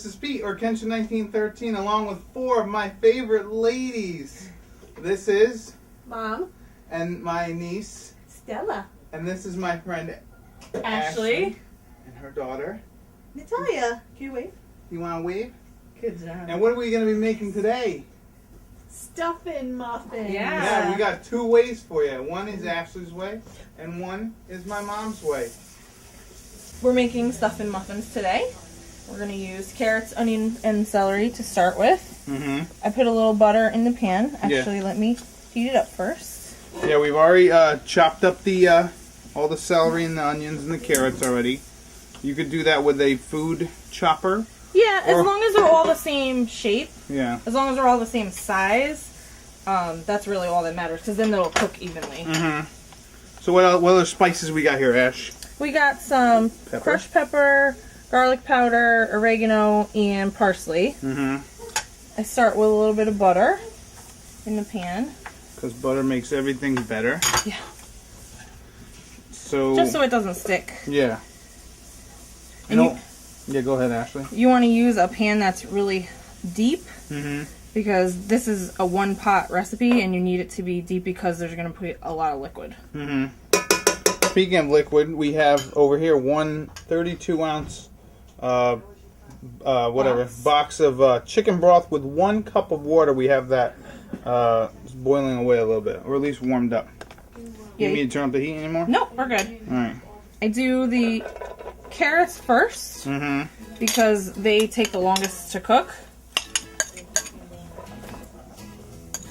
this is Pete, or Kenshin1913, along with 4 of my favorite ladies. This is Mom. And my niece Stella. And this is my friend Ashley. And her daughter Natalia. Can you wave? You want to wave? Good job. And what are we going to be making today? Stuffin Muffins. Yeah, we got 2 ways for you. One is Ashley's way, and one is my mom's way. We're making Stuffin Muffins today. We're going to use carrots, onion, and celery to start with. Mm-hmm. I put a little butter in the pan. Actually, let me heat it up first. Yeah, we've already chopped up the all the celery and the onions and the carrots already. You could do that with a food chopper. Yeah, as long as they're all the same shape. Yeah. As long as they're all the same size, that's really all that matters, because then they'll cook evenly. Mm-hmm. So what other spices we got here, Ash? We got some crushed pepper, garlic powder, oregano, and parsley. Mm-hmm. I start with a little bit of butter in the pan. Because butter makes everything better. Yeah. So just so it doesn't stick. Yeah. Yeah, go ahead, Ashley. You want to use a pan that's really deep. Mm-hmm. Because this is a 1-pot recipe and you need it to be deep because there's going to be a lot of liquid. Mm-hmm. Speaking of liquid, we have over here 1 32-ounce box of chicken broth with 1 cup of water. We have that boiling away a little bit, or at least warmed up. You need me to turn up the heat anymore? Nope, we're good. Alright. I do the carrots first because they take the longest to cook.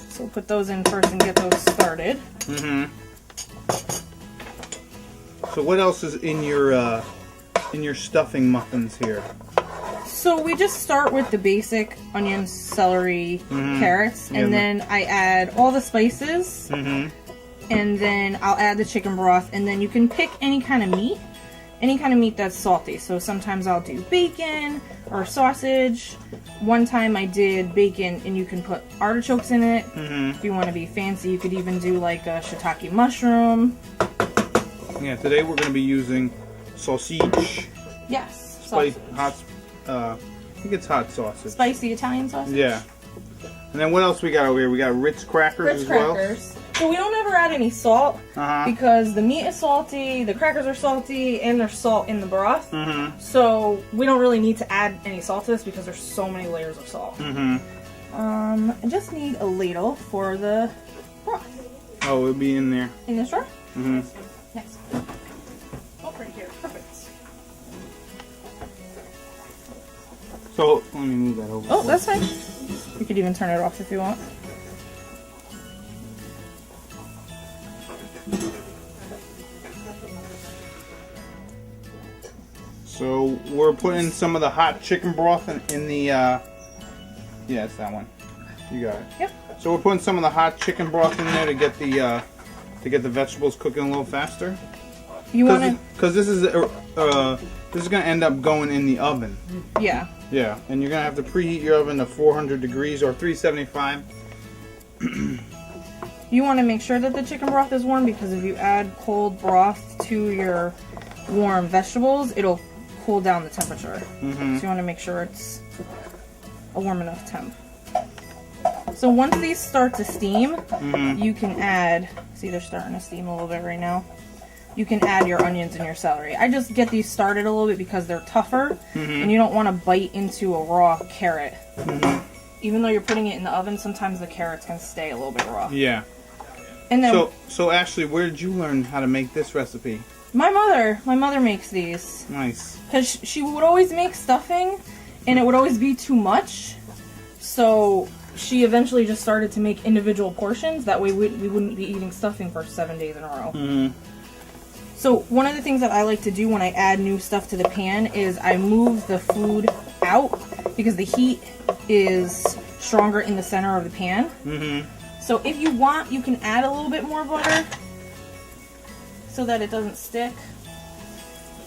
So we'll put those in first and get those started. So what else is in your stuffing muffins here? So we just start with the basic onions, celery, carrots, and then I add all the spices, and then I'll add the chicken broth, and then you can pick any kind of meat that's salty. So sometimes I'll do bacon or sausage. One time I did bacon, and you can put artichokes in it. If you want to be fancy, you could even do like a shiitake mushroom. Yeah, today we're going to be using sausage. Yes, sausage. I think it's hot sausage. Spicy Italian sausage? Yeah. And then what else we got over here? We got Ritz crackers as well. So we don't ever add any salt because the meat is salty, the crackers are salty, and there's salt in the broth. So we don't really need to add any salt to this because there's so many layers of salt. I just need a ladle for the broth. Oh, it'll be in there. In this drawer? Nice. Oh, right here. Perfect. So, let me move that over. Oh, that's fine. You could even turn it off if you want. So, we're putting some of the hot chicken broth in the, yeah, it's that one. You got it. Yep. So we're putting some of the hot chicken broth in there to get the vegetables cooking a little faster. You want to? Because this is going to end up going in the oven. Yeah. Yeah, and you're going to have to preheat your oven to 400 degrees or 375. You want to make sure that the chicken broth is warm because if you add cold broth to your warm vegetables, it'll cool down the temperature. So you want to make sure it's a warm enough temp. So once these start to steam, you can add, see they're starting to steam a little bit right now. You can add your onions and your celery. I just get these started a little bit because they're tougher and you don't want to bite into a raw carrot. Even though you're putting it in the oven, sometimes the carrots can stay a little bit raw. Yeah. And then, so Ashley, where did you learn how to make this recipe? My mother makes these. Nice. Because she would always make stuffing and it would always be too much. So she eventually just started to make individual portions. That way we wouldn't be eating stuffing for 7 days in a row. So one of the things that I like to do when I add new stuff to the pan is I move the food out because the heat is stronger in the center of the pan. So if you want, you can add a little bit more butter so that it doesn't stick.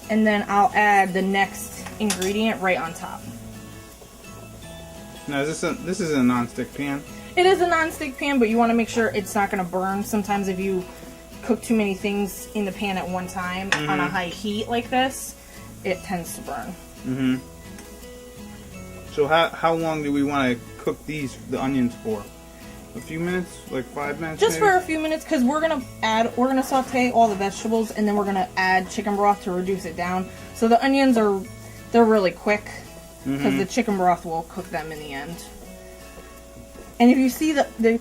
And then I'll add the next ingredient right on top. Now, this is a non-stick pan? It is a non-stick pan, but you want to make sure it's not going to burn. Sometimes if you cook too many things in the pan at one time on a high heat like this, it tends to burn. So how long do we want to cook the onions for? A few minutes, like 5 minutes. Just maybe? for a few minutes, because we're gonna saute all the vegetables, and then we're gonna add chicken broth to reduce it down. So the onions they're really quick, because the chicken broth will cook them in the end. And if you see the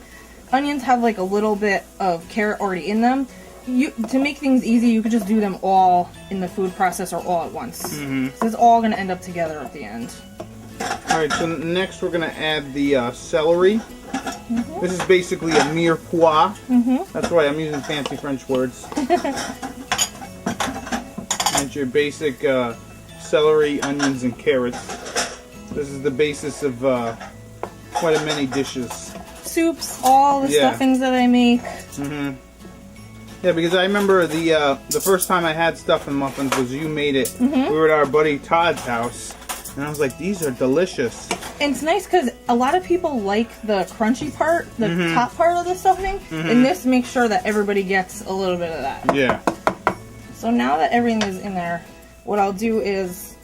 onions have like a little bit of carrot already in them, to make things easy, you could just do them all in the food processor all at once. So it's all gonna end up together at the end. All right. So next we're gonna add the celery. This is basically a mirepoix. That's why I'm using fancy French words. And your basic celery, onions, and carrots. This is the basis of quite a many dishes. Soups, all the stuffings that I make. Yeah, because I remember the first time I had Stuffin Muffins was you made it. We were at our buddy Todd's house, and I was like, these are delicious. And it's nice because a lot of people like the crunchy part, the top part of the stuffing, and this makes sure that everybody gets a little bit of that. Yeah. So now that everything is in there, what I'll do is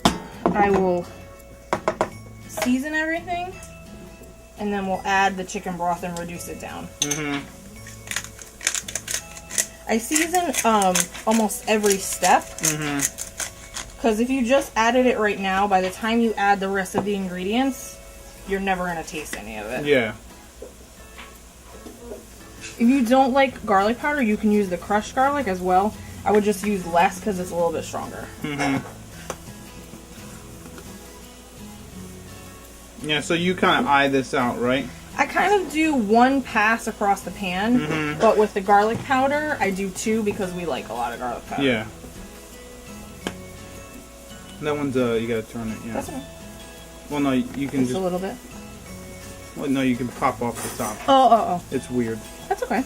I will season everything, and then we'll add the chicken broth and reduce it down. I season almost every step. Because if you just added it right now, by the time you add the rest of the ingredients, you're never going to taste any of it. Yeah. If you don't like garlic powder, you can use the crushed garlic as well. I would just use less because it's a little bit stronger. Yeah, so you kind of eye this out, right? I kind of do one pass across the pan, but with the garlic powder, I do two because we like a lot of garlic powder. Yeah. That one's, you gotta turn it, yeah. That's okay. Well, no, you can Just a little bit. Well, no, you can pop off the top. Oh. It's weird. That's okay.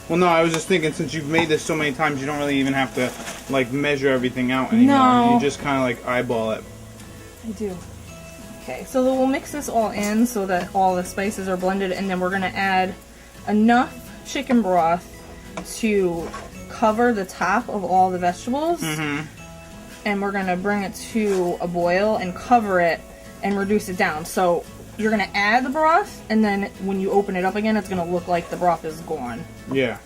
Well, no, I was just thinking since you've made this so many times, you don't really even have to, like, measure everything out anymore. No. You just kind of, like, eyeball it. I do. Okay, so we'll mix this all in so that all the spices are blended, and then we're going to add enough chicken broth to cover the top of all the vegetables. And we're going to bring it to a boil and cover it and reduce it down. So you're going to add the broth, and then when you open it up again, it's going to look like the broth is gone. Yeah.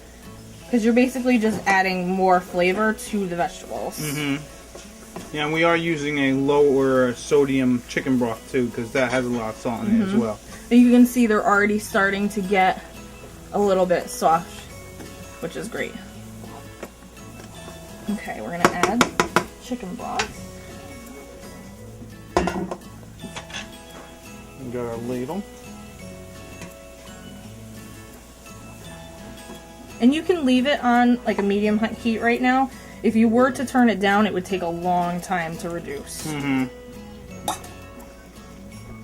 Because you're basically just adding more flavor to the vegetables. Yeah, and we are using a lower sodium chicken broth, too, because that has a lot of salt in it as well. And you can see they're already starting to get a little bit soft, which is great. Okay, we're going to add chicken broth. We got our ladle. And you can leave it on like a medium heat right now. If you were to turn it down, it would take a long time to reduce.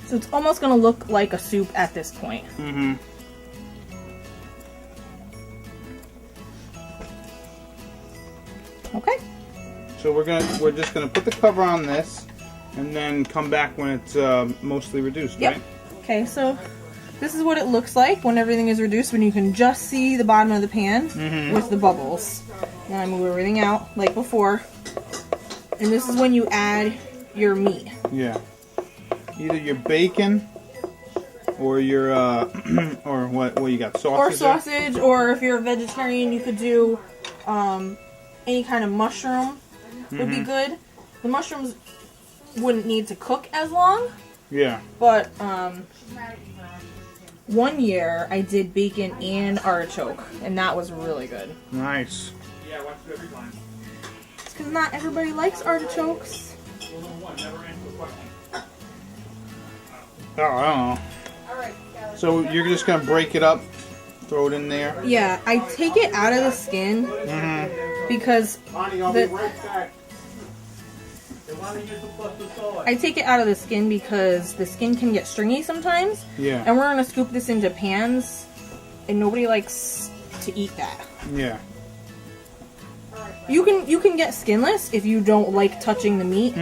So it's almost going to look like a soup at this point. Okay. So we're just gonna put the cover on this, and then come back when it's mostly reduced, right? Okay, so this is what it looks like when everything is reduced, when you can just see the bottom of the pan with the bubbles. Then I move everything out like before. And this is when you add your meat. Yeah. Either your bacon or your or what you got, sausage? Or sausage, or if you're a vegetarian, you could do any kind of mushroom would be good. The mushrooms wouldn't need to cook as long. Yeah. But one year I did bacon and artichoke, and that was really good. Nice. Yeah, watch it every time. It's because not everybody likes artichokes. Oh, I don't know. So you're just gonna break it up, throw it in there. Yeah, I take it out of the skin because I take it out of the skin because the skin can get stringy sometimes. Yeah. And we're gonna scoop this into pans, and nobody likes to eat that. Yeah. You can get skinless if you don't like touching the meat.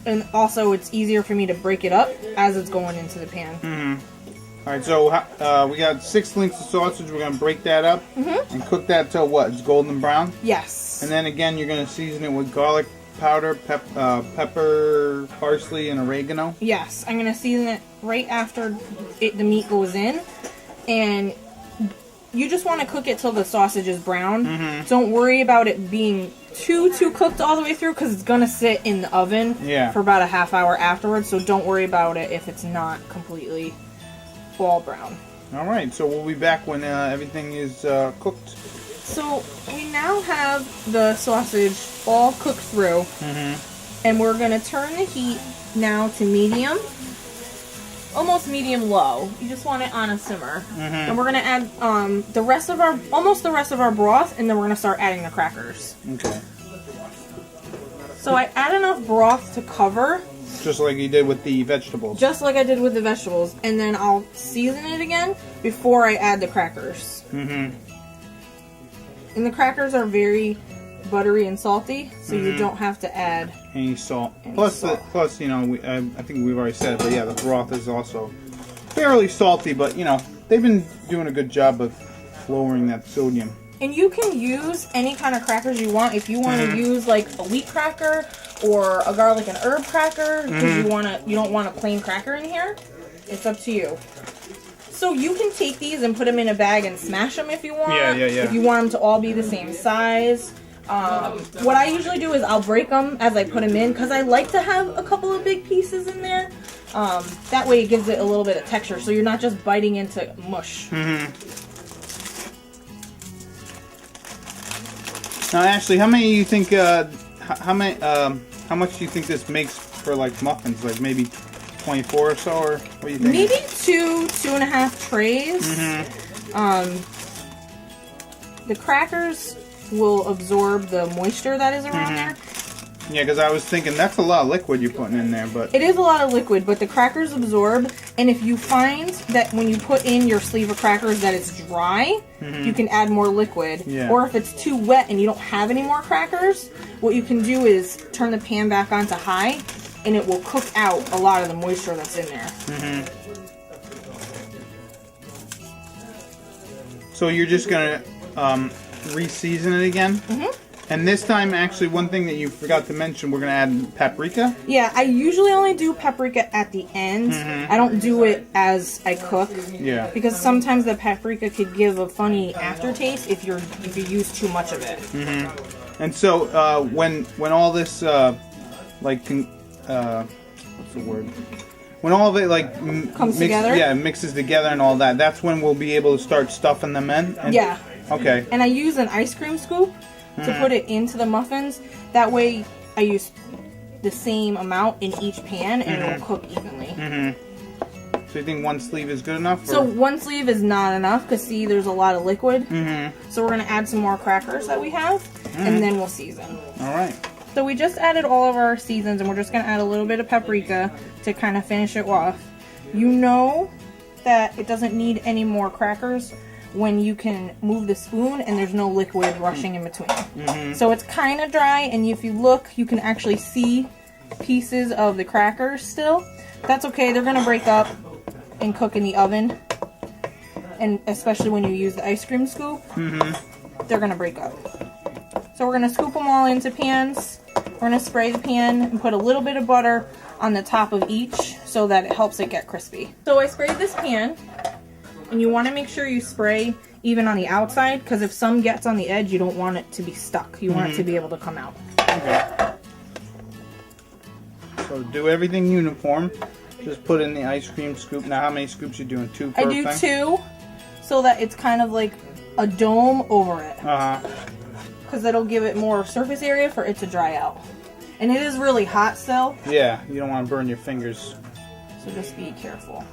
And also, it's easier for me to break it up as it's going into the pan. Alright, so we got 6 links of sausage. We're going to break that up and cook that till what? It's golden brown? Yes. And then again, you're going to season it with garlic powder, pepper, parsley, and oregano. Yes, I'm gonna season it right after the meat goes in, and you just want to cook it till the sausage is brown. Don't worry about it being too cooked all the way through, because it's gonna sit in the oven for about a half hour afterwards. So don't worry about it if it's not completely all brown. All right, so we'll be back when everything is cooked. So we now have the sausage all cooked through, and we're gonna turn the heat now to medium. Almost medium low. You just want it on a simmer. And we're gonna add almost the rest of our broth, and then we're gonna start adding the crackers. Okay. So I add enough broth to cover. Just like you did with the vegetables. Just like I did with the vegetables, and then I'll season it again before I add the crackers. And the crackers are very buttery and salty, so you don't have to add any salt. Plus, you know, I think we've already said it, but yeah, the broth is also fairly salty. But you know, they've been doing a good job of lowering that sodium. And you can use any kind of crackers you want. If you want to use like a wheat cracker or a garlic and herb cracker, because you don't want a plain cracker in here, it's up to you. So you can take these and put them in a bag and smash them if you want. Yeah. If you want them to all be the same size. What I usually do is I'll break them as I put them in, because I like to have a couple of big pieces in there. That way it gives it a little bit of texture, so you're not just biting into mush. Now, Ashley, how many do you think? How much do you think this makes for like muffins? Like maybe 24 or so, or what do you think? Maybe 2.5 trays. The crackers will absorb the moisture that is around there. Yeah, because I was thinking that's a lot of liquid you're putting in there, but it is a lot of liquid, but the crackers absorb. And if you find that when you put in your sleeve of crackers that it's dry, you can add more liquid. Or if it's too wet and you don't have any more crackers, what you can do is turn the pan back on to high, and it will cook out a lot of the moisture that's in there. So you're just gonna re-season it again? And this time, actually, one thing that you forgot to mention, we're going to add paprika. Yeah, I usually only do paprika at the end. I don't do it as I cook. Yeah. Because sometimes the paprika could give a funny aftertaste if you use too much of it. And so when all this what's the word? When all of it like comes together. Yeah, mixes together and all that. That's when we'll be able to start stuffing them in. And, yeah. Okay. And I use an ice cream scoop to put it into the muffins. That way I use the same amount in each pan, and it will cook evenly. So you think one sleeve is good enough? Or? So one sleeve is not enough, because see, there's a lot of liquid. So we're going to add some more crackers that we have, and then we'll season. All right. So we just added all of our seasons, and we're just going to add a little bit of paprika to kind of finish it off. You know that it doesn't need any more crackers when you can move the spoon and there's no liquid rushing in between. So it's kind of dry, and if you look, you can actually see pieces of the crackers still. That's okay, they're gonna break up and cook in the oven, and especially when you use the ice cream scoop, they're gonna break up. So we're gonna scoop them all into pans. We're gonna spray the pan and put a little bit of butter on the top of each so that it helps it get crispy. So I sprayed this pan. And you want to make sure you spray even on the outside, because if some gets on the edge, you don't want it to be stuck. You want it to be able to come out. Okay. So do everything uniform. Just put in the ice cream scoop. Now, how many scoops you doing? 2 per I do thing? 2, so that it's kind of like a dome over it. Because it'll give it more surface area for it to dry out. And it is really hot still. Yeah, you don't want to burn your fingers. So just be careful.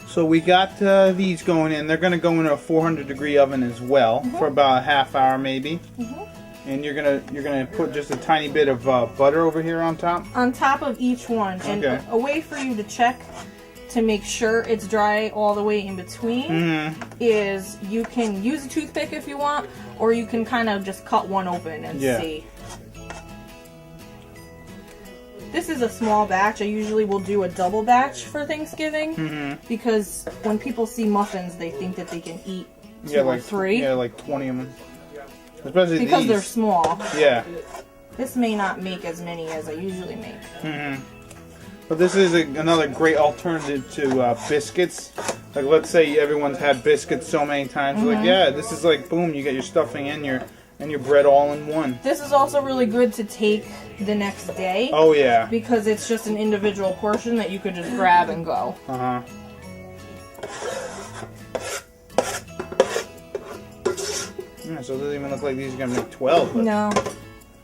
So we got these going in. They're going to go in a 400-degree oven as well for about a half hour maybe. And you're gonna put just a tiny bit of butter over here on top. On top of each one. And a way for you to check to make sure it's dry all the way in between is you can use a toothpick if you want, or you can kind of just cut one open and see. This is a small batch. I usually will do a double batch for Thanksgiving because when people see muffins, they think that they can eat 2 or 3. Yeah, like 20 of them. Especially because these. they're small. Yeah. This may not make as many as I usually make. Mm-hmm. But this is another great alternative to biscuits. Like, let's say everyone's had biscuits so many times. Like, yeah, this is like, boom, you get your stuffing and your bread all in one. This is also really good to take the next day. Oh, yeah. Because it's just an individual portion that you could just grab and go. Uh-huh. Yeah, so it doesn't even look like these are going to make 12. But... No.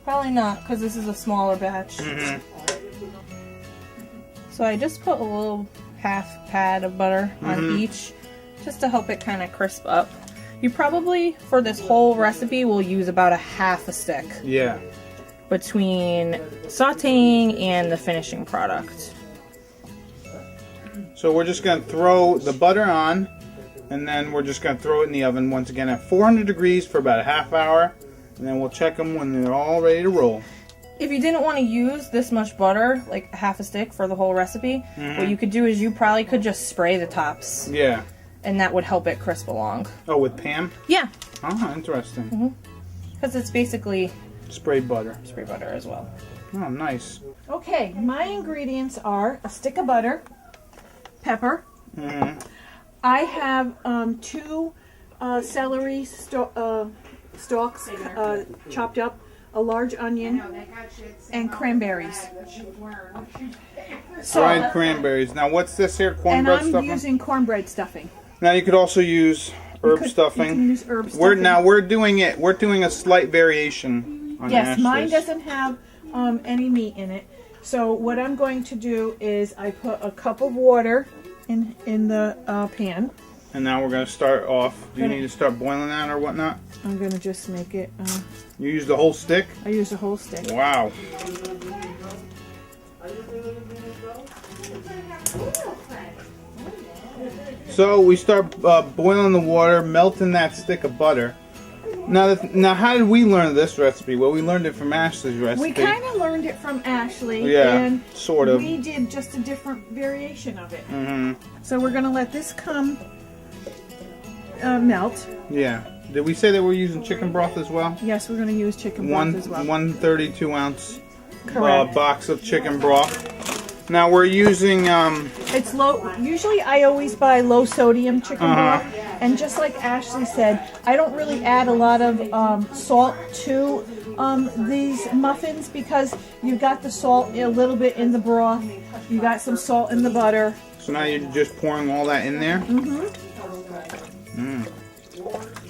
Probably not, because this is a smaller batch. Mm-hmm. So I just put a little half pad of butter on each, just to help it kind of crisp up. You probably, for this whole recipe, will use about a half a stick. Yeah. Between sauteing and the finishing product. So we're just going to throw the butter on, and then we're just going to throw it in the oven once again at 400 degrees for about a half hour, and then we'll check them when they're all ready to roll. If you didn't want to use this much butter, like half a stick for the whole recipe, what you could do is you probably could just spray the tops. Yeah. And that would help it crisp along. Oh, with Pam? Yeah. Oh, interesting. Because it's basically Sprayed butter. spray butter as well. Oh, nice. Okay, my ingredients are a stick of butter, pepper. I have 2 celery stalks chopped up, a large onion, and cranberries. Dried cranberries. Now, what's this here? And Cornbread I'm stuffing? using cornbread stuffing. Now, you could also use herb stuffing. You can use herb stuffing. We're doing a slight variation on Yes, mine Ashley's. doesn't have any meat in it. So what I'm going to do is I put a cup of water in the pan. And now we're going to start off. Do you need to start boiling that or whatnot? I'm going to just make it, You use the whole stick? I use a whole stick. Wow. So we start boiling the water, melting that stick of butter. Now, how did we learn this recipe? Well, we learned it from Ashley's recipe. We kind of learned it from Ashley. Yeah, and sort of. We did just a different variation of it. Mm-hmm. So we're going to let this come melt. Yeah. Did we say that we're using chicken broth as well? Yes, we're going to use chicken broth as well. 132 ounce Correct. box of chicken broth. Now we're using It's low. Usually I always buy low sodium chicken broth. And just like Ashley said, I don't really add a lot of salt to these muffins because you've got the salt a little bit in the broth. You got some salt in the butter. So now you're just pouring all that in there? Mm-hmm.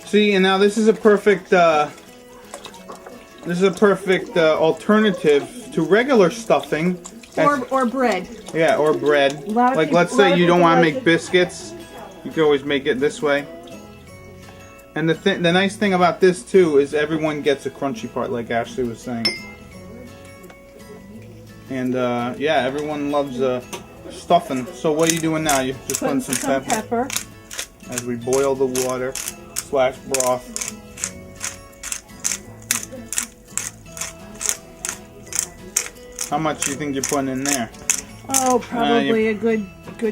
See, and now this is a perfect alternative to regular stuffing. Or bread. Yeah, or bread. Like, let's say you don't want to make biscuits. You can always make it this way. And the nice thing about this, too, is everyone gets a crunchy part, like Ashley was saying. And, yeah, everyone loves stuffing. So what are you doing now? You're just putting some pepper. As we boil the water / broth. How much do you think you're putting in there? Oh, probably a good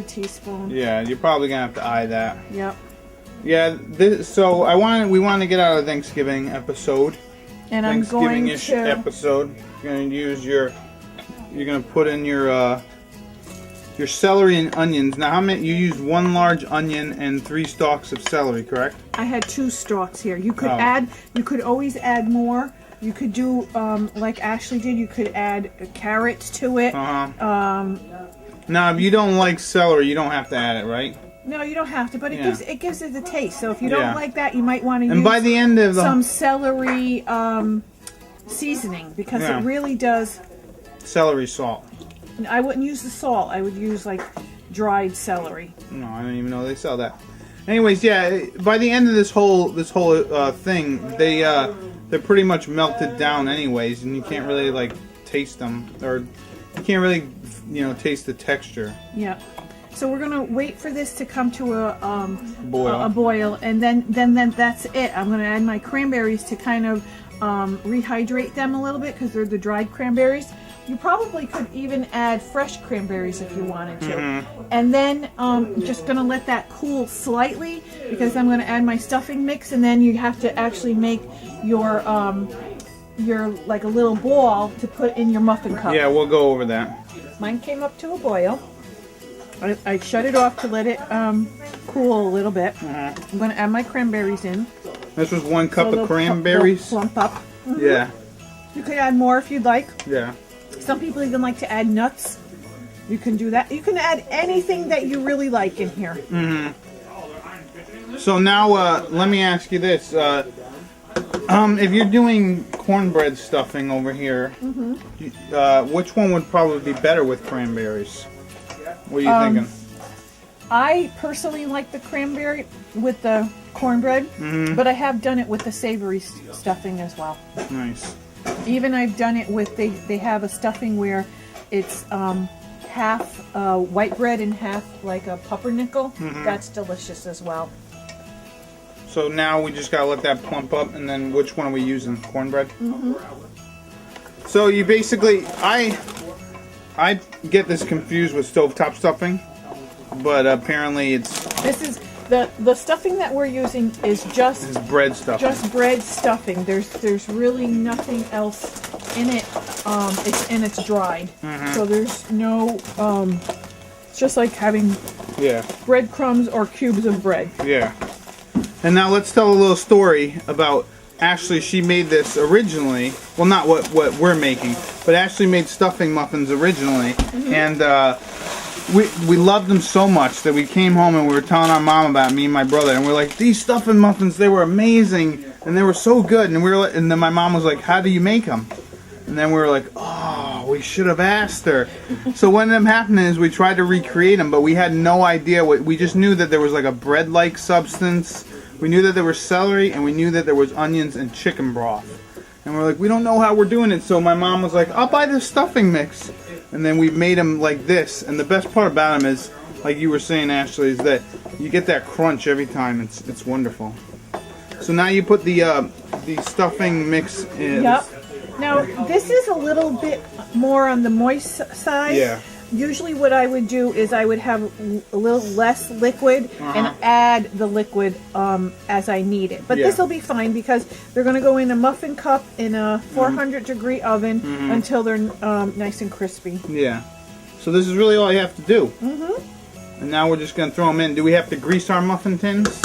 teaspoon. Yeah, you're probably gonna have to eye that. Yep. Yeah. So we want to get out of the Thanksgiving episode. And I'm going Thanksgiving-ish to episode. You're gonna use You're gonna put in your celery and onions. Now, how many? You used 1 large onion and 3 stalks of celery, correct? I had 2 stalks here. You could add. You could always add more. You could do like Ashley did. You could add carrots to it. Now, if you don't like celery, you don't have to add it, right? No, you don't have to, but it gives it the taste. So if you don't like that, you might want to And use by the end of some celery seasoning because it really does. Celery salt. I wouldn't use the salt. I would use like dried celery. No, I don't even know they sell that. Anyways, yeah. By the end of this whole thing, they're pretty much melted down, anyways, and you can't really like taste them, or you can't really taste the texture. Yeah. So we're gonna wait for this to come to a boil. boil, and then that's it. I'm gonna add my cranberries to kind of rehydrate them a little bit because they're the dried cranberries. You probably could even add fresh cranberries if you wanted to. And then just gonna let that cool slightly because I'm gonna add my stuffing mix, and then you have to actually make your like a little ball to put in your muffin cup. Yeah, we'll go over that. Mine came up to a boil. I shut it off to let it cool a little bit. I'm gonna add my cranberries in. This was 1 cup So of cranberries. they'll plump up. Yeah. You could add more if you'd like. Yeah. Some people even like to add nuts. You can do that. You can add anything that you really like in here. So now, let me ask you this: if you're doing cornbread stuffing over here, which one would probably be better with cranberries? What are you thinking? I personally like the cranberry with the cornbread, but I have done it with the savory stuffing as well. Nice. Even I've done it with, they have a stuffing where it's half white bread and half like a pumpernickel. That's delicious as well. So now we just gotta let that plump up, and then which one are we using? Cornbread? So you basically, I get this confused with stovetop stuffing, but apparently This is the stuffing that we're using is just it's bread stuffing. just bread stuffing. There's really nothing else in it. It's dried, so there's no. It's just like having Yeah. breadcrumbs or cubes of bread. Yeah. And now let's tell a little story about Ashley. She made this originally. Well, not what we're making, but Ashley made stuffing muffins originally, and we loved them so much that we came home and we were telling our mom about it, me and my brother, and we're like, these stuffing muffins, they were amazing and they were so good, and and then my mom was like, how do you make them? And then we were like, oh, we should have asked her. So what ended up happening is we tried to recreate them, but we had no idea what. We just knew that there was like a bread-like substance. We knew that there was celery, and we knew that there was onions and chicken broth. And we're like, we don't know how we're doing it. So my mom was like, I'll buy this stuffing mix. And then we made them like this. And the best part about them is, like you were saying, Ashley, is that you get that crunch every time. It's wonderful. So now you put the stuffing mix in. Yep. Now this is a little bit more on the moist side. Yeah. Usually what I would do is I would have a little less liquid and add the liquid as I need it. But this will be fine because they're going to go in a muffin cup in a 400 degree oven until they're nice and crispy. Yeah. So this is really all you have to do. And now we're just going to throw them in. Do we have to grease our muffin tins?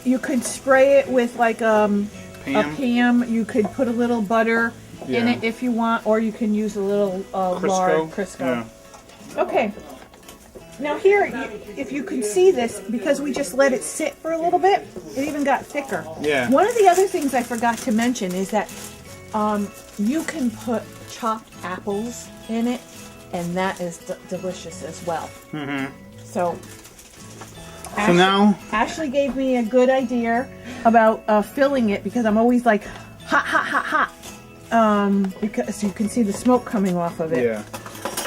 You could spray it with like a Pam. You could put a little butter in it if you want, or you can use a little lard Crisco. Yeah. Okay, now here, if you can see this, because we just let it sit for a little bit, it even got thicker. Yeah. One of the other things I forgot to mention is that you can put chopped apples in it, and that is delicious as well. So now Ashley gave me a good idea about filling it, because I'm always like, hot, hot, hot, hot. Because you can see the smoke coming off of it. Yeah.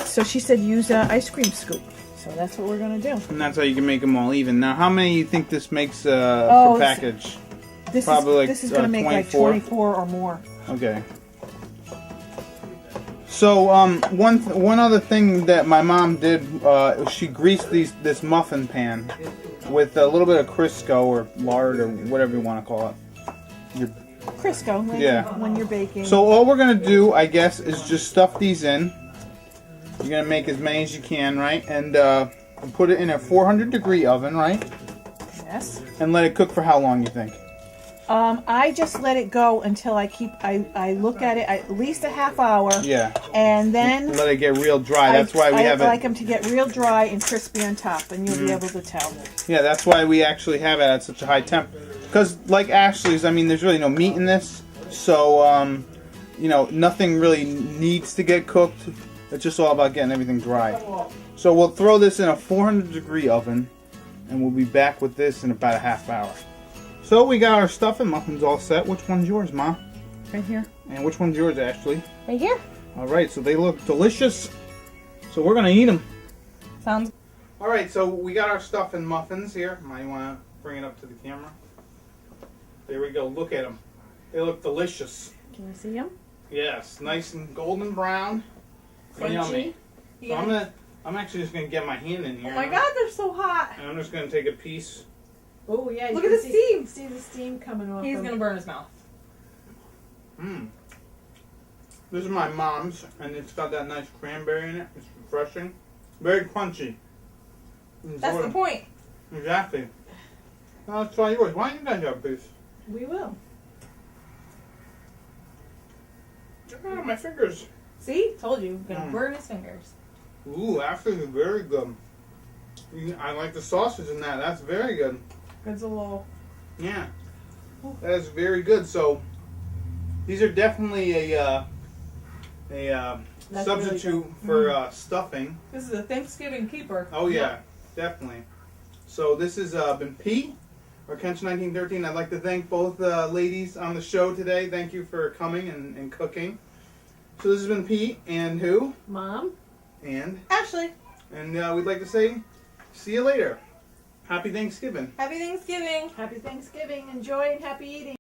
So she said use an ice cream scoop. So that's what we're going to do. And that's how you can make them all even. Now, how many you think this makes per package? This Probably is going to make 24? like 24 or more. Okay. So, one other thing that my mom did, she greased this muffin pan with a little bit of Crisco or lard or whatever you want to call it. Crisco, like when you're baking. So all we're going to do, I guess, is just stuff these in. You're going to make as many as you can, right? And put it in a 400 degree oven, right? Yes. And let it cook for how long, you think? I just let it go until I look at it at least a half hour. Yeah. And then let it get real dry. That's why we have it. I like them to get real dry and crispy on top, and you'll be able to tell. Yeah, that's why we actually have it at such a high temp. Because, like Ashley's, I mean, there's really no meat in this. So, you know, nothing really needs to get cooked. It's just all about getting everything dry. So we'll throw this in a 400 degree oven, and we'll be back with this in about a half hour. So we got our stuffing muffins all set. Which one's yours, Ma? Right here. And which one's yours, Ashley? Right here. All right, so they look delicious. So we're going to eat them. Sounds. All right, so we got our stuffing muffins here. Ma, you want to bring it up to the camera? There we go. Look at them. They look delicious. Can you see them? Yes, nice and golden brown. Yummy. You So gonna- I'm actually just gonna get my hand in here. Oh my god, they're so hot. And I'm just gonna take a piece. Oh yeah. Look you at can the steam. See the steam coming off. He's them. gonna burn his mouth. Mmm. This is my mom's, and it's got that nice cranberry in it. It's refreshing. Very crunchy. That's the point. Exactly. Now let's try yours. Why don't you guys have a piece? We will. Oh, my fingers. See? Told you. Gonna burn his fingers. Ooh, actually very good. I like the sausage in that. That's very good. It's a little. Yeah. That is very good. So these are definitely a That's substitute for stuffing. This is a Thanksgiving keeper. Oh yeah, definitely. So this has been Pete, or Kenshin1913. I'd like to thank both ladies on the show today. Thank you for coming and cooking. So this has been Pete and who? Mom. And Ashley. we'd like to say, see you later. Happy Thanksgiving. Happy Thanksgiving. Happy Thanksgiving. Enjoy and happy eating.